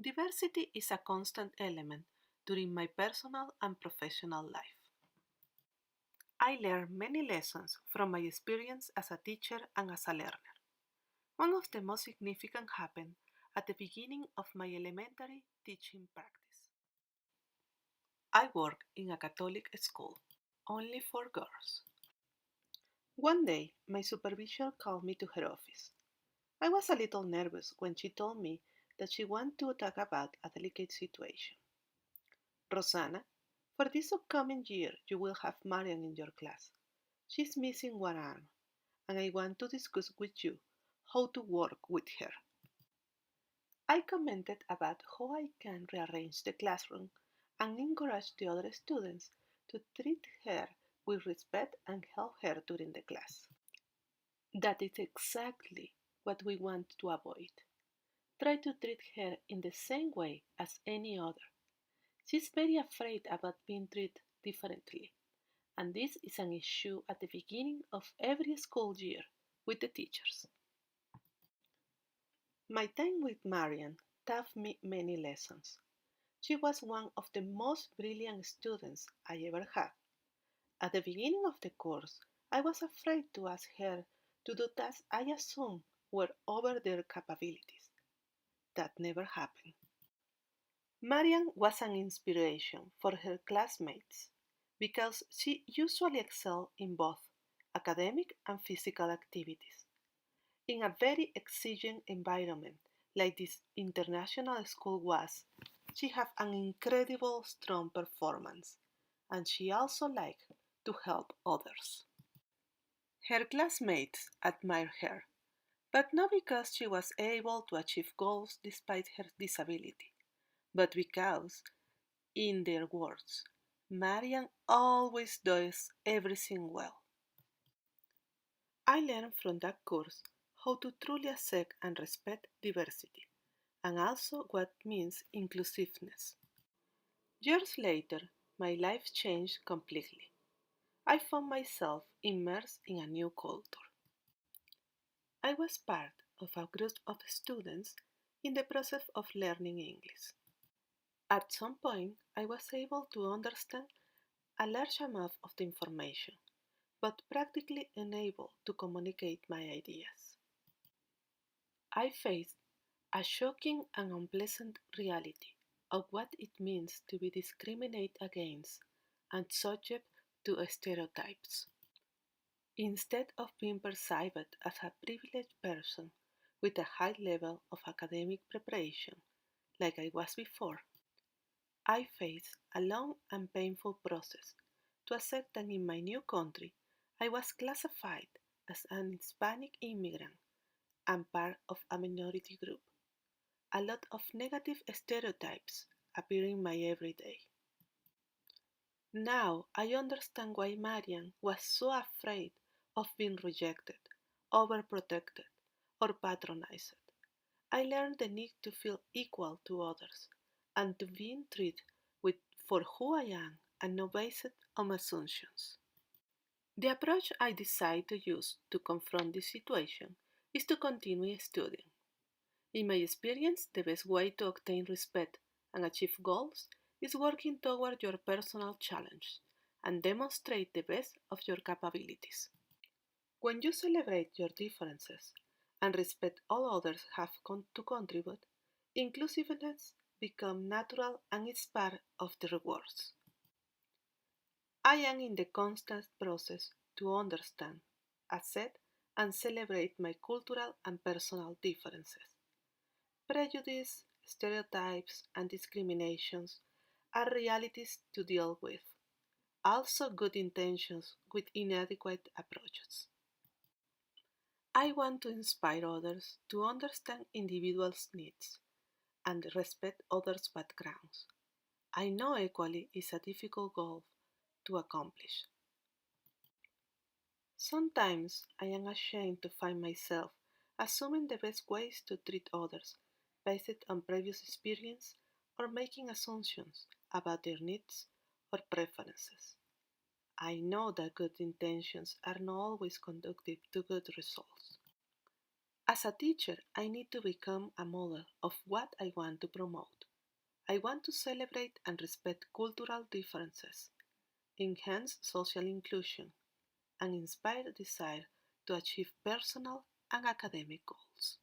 Diversity is a constant element during my personal and professional life. I learned many lessons from my experience as a teacher and as a learner. One of the most significant happened at the beginning of my elementary teaching practice. I work in a Catholic school, only for girls. One day, my supervisor called me to her office. I was a little nervous when she told me that she wanted to talk about a delicate situation. Rosanna, for this upcoming year you will have Marian in your class. She's missing one arm, and I want to discuss with you how to work with her. I commented about how I can rearrange the classroom and encourage the other students to treat her with respect and help her during the class. That is exactly what we want to avoid. Try to treat her in the same way as any other. She's very afraid about being treated differently, and this is an issue at the beginning of every school year with the teachers. My time with Marian taught me many lessons. She was one of the most brilliant students I ever had. At the beginning of the course, I was afraid to ask her to do tasks I assumed were over their capabilities. That never happened. Marian was an inspiration for her classmates because she usually excelled in both academic and physical activities. In a very exigent environment like this international school was, she had an incredible strong performance, and she also liked to help others. Her classmates admired her, but not because she was able to achieve goals despite her disability, but because, in their words, Marian always does everything well. I learned from that course how to truly accept and respect diversity, and also what means inclusiveness. Years later, my life changed completely. I found myself immersed in a new culture. I was part of a group of students in the process of learning English. At some point, I was able to understand a large amount of the information, but practically unable to communicate my ideas. I faced a shocking and unpleasant reality of what it means to be discriminated against and subject to stereotypes. Instead of being perceived as a privileged person with a high level of academic preparation, like I was before, I faced a long and painful process to accept that in my new country I was classified as an Hispanic immigrant and part of a minority group. A lot of negative stereotypes appear in my everyday. Now I understand why Marian was so afraid of being rejected, overprotected, or patronized. I learned the need to feel equal to others and to be treated with for who I am and not based on assumptions. The approach I decide to use to confront this situation is to continue studying. In my experience, the best way to obtain respect and achieve goals is working toward your personal challenge and demonstrate the best of your capabilities. When you celebrate your differences and respect all others have to contribute, inclusiveness becomes natural and is part of the rewards. I am in the constant process to understand, accept, and celebrate my cultural and personal differences. Prejudice, stereotypes, and discriminations are realities to deal with, also good intentions with inadequate approaches. I want to inspire others to understand individuals' needs and respect others' backgrounds. I know equality is a difficult goal to accomplish. Sometimes I am ashamed to find myself assuming the best ways to treat others based on previous experience or making assumptions about their needs or preferences. I know that good intentions are not always conducive to good results. As a teacher, I need to become a model of what I want to promote. I want to celebrate and respect cultural differences, enhance social inclusion, and inspire desire to achieve personal and academic goals.